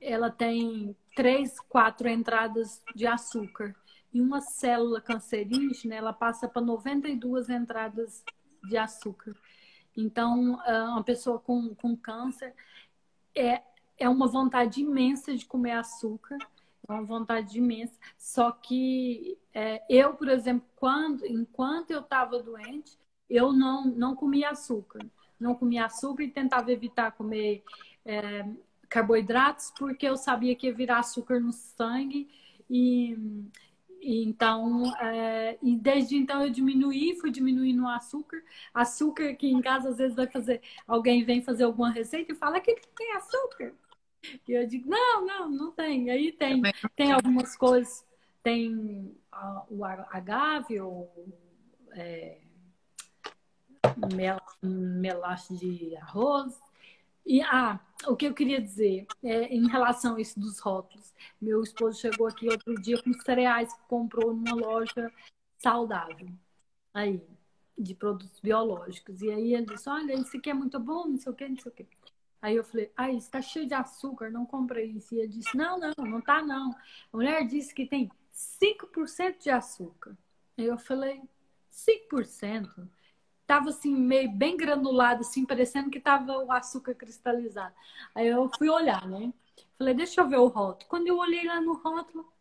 ela tem 3, 4 entradas de açúcar. E uma célula cancerígena, ela passa para 92 entradas de açúcar. Então, uma pessoa com câncer é, é uma vontade imensa de comer açúcar, é uma vontade imensa. Só que eu, por exemplo, enquanto eu estava doente, eu não comia açúcar. Não comia açúcar e tentava evitar comer carboidratos, porque eu sabia que ia virar açúcar no sangue. E, então, e desde então eu fui diminuindo o açúcar. Açúcar aqui em casa, às vezes alguém vem fazer alguma receita e fala que tem açúcar. E eu digo, não tem. Aí tem algumas coisas, tem o agave, ou melaço de arroz. E o que eu queria dizer em relação a isso dos rótulos. Meu esposo chegou aqui outro dia com cereais que comprou numa loja saudável, aí, de produtos biológicos. E aí ele disse, olha, isso aqui é muito bom, não sei o quê, não sei o quê. Aí eu falei, isso tá cheio de açúcar, não comprei isso. E ele disse, não tá não. A mulher disse que tem 5% de açúcar. Aí eu falei, 5%? Tava assim, meio bem granulado, assim, parecendo que tava o açúcar cristalizado. Aí eu fui olhar, né? Falei, deixa eu ver o rótulo. Quando eu olhei lá no rótulo,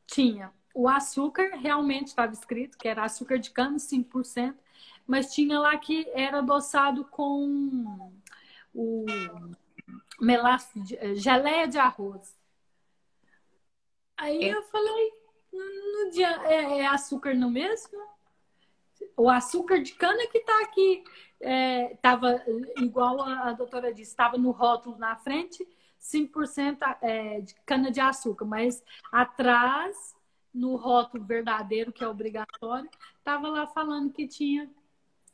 tinha o açúcar, realmente estava escrito que era açúcar de cana, 5%, mas tinha lá que era adoçado com o geleia de arroz. Aí eu falei, no dia, é açúcar no mesmo? O açúcar de cana que está aqui. Estava igual a doutora disse, estava no rótulo na frente, 5% de cana de açúcar, mas atrás, no rótulo verdadeiro, que é obrigatório, estava lá falando que tinha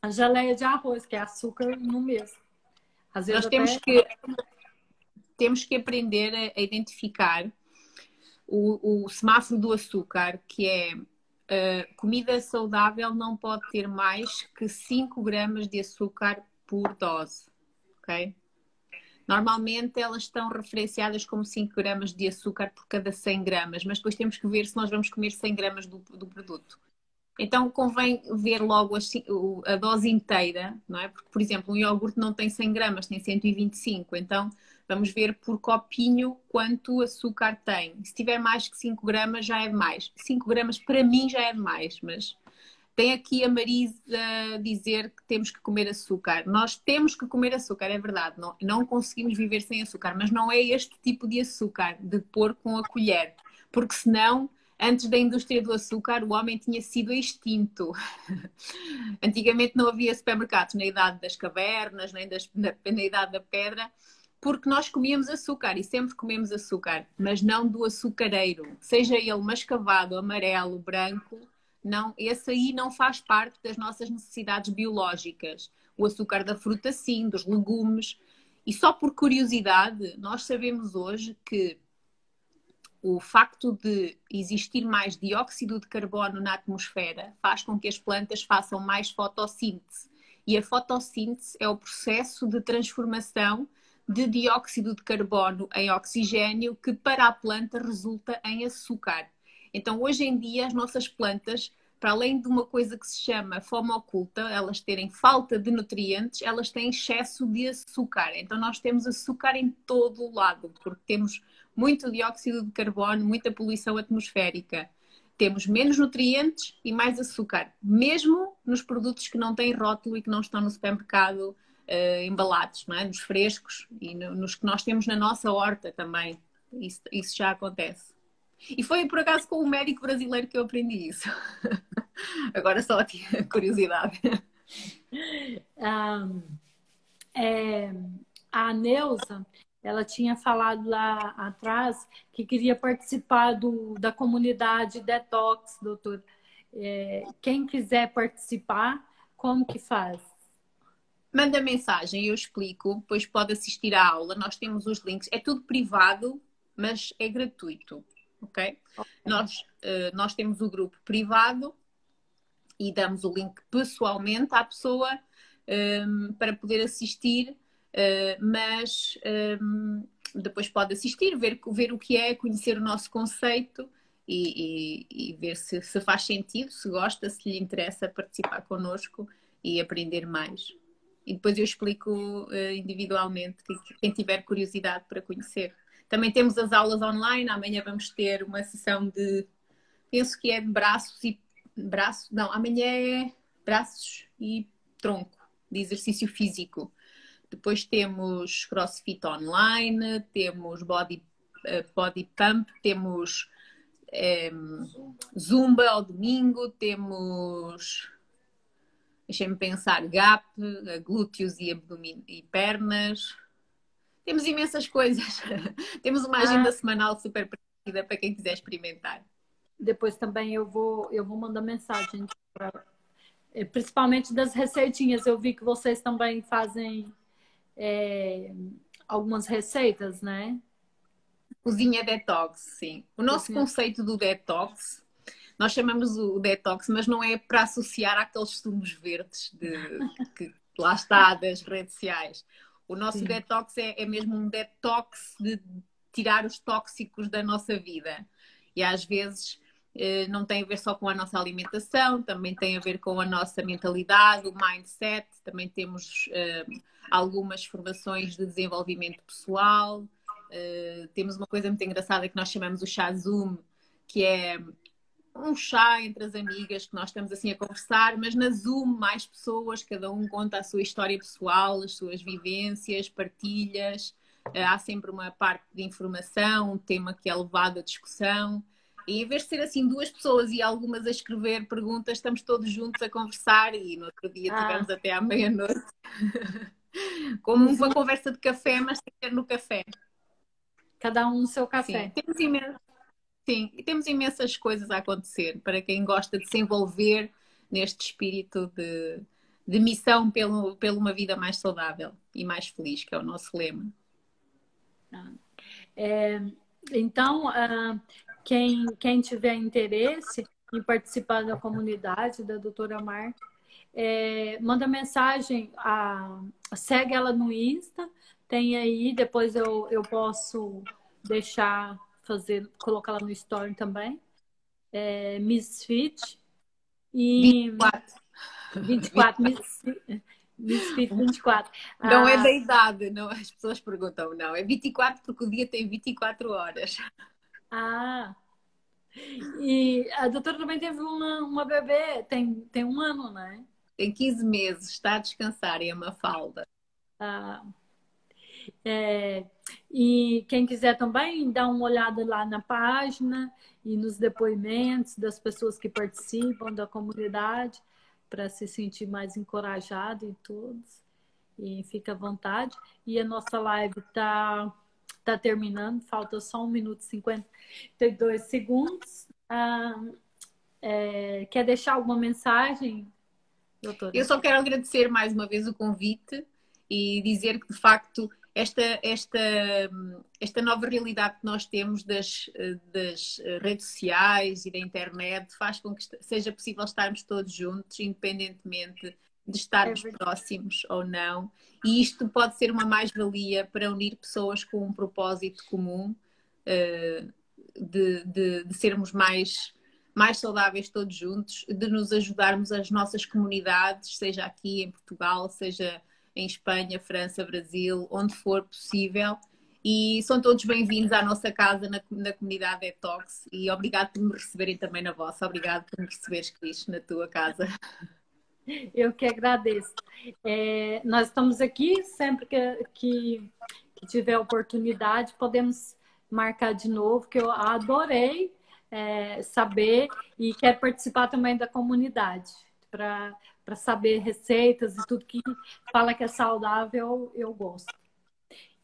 a geleia de arroz, que é açúcar no mesmo. Às vezes Nós temos que aprender a identificar o semáforo do açúcar, que é comida saudável não pode ter mais que 5 gramas de açúcar por dose, ok? Normalmente elas estão referenciadas como 5 gramas de açúcar por cada 100 gramas, mas depois temos que ver se nós vamos comer 100 gramas do produto. Então convém ver logo a dose inteira, não é? Porque, por exemplo, um iogurte não tem 100 gramas, tem 125. Então vamos ver por copinho quanto açúcar tem. Se tiver mais que 5 gramas já é demais. 5 gramas para mim já é demais, mas tem aqui a Marisa a dizer que temos que comer açúcar. Nós temos que comer açúcar, é verdade. Não conseguimos viver sem açúcar, mas não é este tipo de açúcar, de pôr com a colher. Porque senão, antes da indústria do açúcar, o homem tinha sido extinto. Antigamente não havia supermercados na idade das cavernas, nem na idade da pedra, porque nós comíamos açúcar e sempre comemos açúcar, mas não do açucareiro. Seja ele mascavado, amarelo, branco, não, esse aí não faz parte das nossas necessidades biológicas. O açúcar da fruta, sim, dos legumes. E só por curiosidade, nós sabemos hoje que o facto de existir mais dióxido de carbono na atmosfera faz com que as plantas façam mais fotossíntese. E a fotossíntese é o processo de transformação de dióxido de carbono em oxigênio que para a planta resulta em açúcar. Então, hoje em dia, as nossas plantas, para além de uma coisa que se chama fome oculta, elas terem falta de nutrientes, elas têm excesso de açúcar. Então, nós temos açúcar em todo o lado, porque temos muito dióxido de carbono, muita poluição atmosférica. Temos menos nutrientes e mais açúcar, mesmo nos produtos que não têm rótulo e que não estão no supermercado embalados, não é? Nos frescos e nos que nós temos na nossa horta também. Isso já acontece. E foi por acaso com o médico brasileiro que eu aprendi isso. Agora só tinha curiosidade. A Neuza, ela tinha falado lá atrás que queria participar da comunidade Detox, doutor. Quem quiser participar, como que faz? Manda mensagem, eu explico, depois pode assistir à aula. Nós temos os links, é tudo privado, mas é gratuito, ok? Nós temos o grupo privado e damos o link pessoalmente à pessoa para poder assistir, mas depois pode assistir, ver o que é, conhecer o nosso conceito e ver se faz sentido, se gosta, se lhe interessa participar connosco e aprender mais. E depois eu explico individualmente quem tiver curiosidade para conhecer. Também temos as aulas online. Amanhã vamos ter uma sessão penso que é de amanhã é braços e tronco, de exercício físico. Depois temos CrossFit online, temos body pump, temos Zumba ao domingo, temos, deixem-me pensar, gap, glúteos e pernas. Temos imensas coisas. Temos uma agenda semanal super parecida para quem quiser experimentar. Depois também eu vou mandar mensagem, principalmente das receitinhas. Eu vi que vocês também fazem algumas receitas, né? Cozinha detox, sim. O nosso conceito do detox, nós chamamos o detox, mas não é para associar àqueles sumos verdes que lá está das redes sociais. O nosso detox é mesmo um detox de tirar os tóxicos da nossa vida. E às vezes não tem a ver só com a nossa alimentação, também tem a ver com a nossa mentalidade, o mindset. Também temos algumas formações de desenvolvimento pessoal. Temos uma coisa muito engraçada que nós chamamos o chá Zoom, que é um chá entre as amigas que nós estamos assim a conversar, mas na Zoom mais pessoas, cada um conta a sua história pessoal, as suas vivências, partilhas. Há sempre uma parte de informação, um tema que é levado à discussão. E em vez de ser assim duas pessoas e algumas a escrever perguntas, estamos todos juntos a conversar e no outro dia tivemos até à meia-noite. Como uma conversa de café, mas sem ser no café. Cada um no seu café. Sim, e temos imensas coisas a acontecer para quem gosta de se envolver neste espírito de missão pela uma vida mais saudável e mais feliz, que é o nosso lema. Então, quem tiver interesse em participar da comunidade da doutora Mar, manda mensagem, segue ela no Insta, tem aí, depois eu posso deixar colocar ela no Story também. Miss Fit e 24 Miss Fit 24. Não é da idade, não, as pessoas perguntam, não, é 24 porque o dia tem 24 horas. E a doutora também teve uma bebê, tem 1 ano, né? Tem 15 meses, está a descansar e é uma falda. E quem quiser também dá uma olhada lá na página e nos depoimentos das pessoas que participam da comunidade para se sentir mais encorajado em todos. E fica à vontade. E a nossa live tá terminando, falta só 1 minuto e 52 segundos. Quer deixar alguma mensagem, doutora? Eu só quero agradecer mais uma vez o convite e dizer que, de facto, esta nova realidade que nós temos das redes sociais e da internet faz com que seja possível estarmos todos juntos, independentemente de estarmos próximos ou não. E isto pode ser uma mais-valia para unir pessoas com um propósito comum, de sermos mais saudáveis todos juntos, de nos ajudarmos as nossas comunidades, seja aqui em Portugal, seja em Espanha, França, Brasil, onde for possível. E são todos bem-vindos à nossa casa na comunidade Detox. E obrigado por me receberem também na vossa. Obrigado por me receberes, Cris, na tua casa. Eu que agradeço. Nós estamos aqui sempre que tiver oportunidade, podemos marcar de novo, que eu adorei saber e quero participar também da comunidade para saber receitas e tudo que fala que é saudável, eu gosto.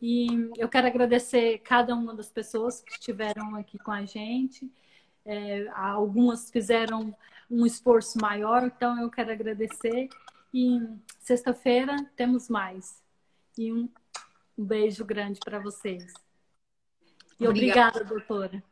E eu quero agradecer cada uma das pessoas que estiveram aqui com a gente. Algumas fizeram um esforço maior, então eu quero agradecer. E sexta-feira temos mais. E um beijo grande para vocês. E obrigada, doutora.